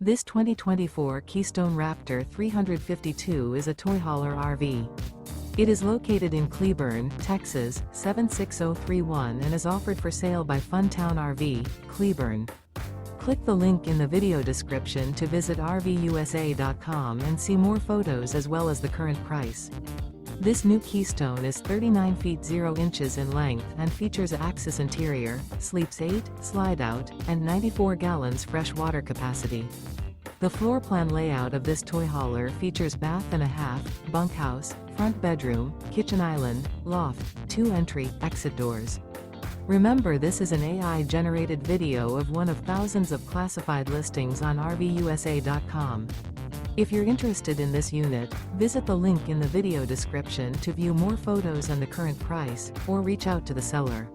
This 2024 Keystone Raptor 352 is a toy hauler RV. It is located in Cleburne, Texas, 76031 and is offered for sale by Funtown RV, Cleburne. Click the link in the video description to visit RVUSA.com and see more photos as well as the current price. This new Keystone is 39 feet 0 inches in length and features an Axis interior, sleeps 8, slide-out, and 94 gallons fresh water capacity. The floor plan layout of this toy hauler features bath and a half, bunkhouse, front bedroom, kitchen island, loft, 2 entry, exit doors. Remember, this is an AI-generated video of one of thousands of classified listings on RVUSA.com. If you're interested in this unit, visit the link in the video description to view more photos and the current price, or reach out to the seller.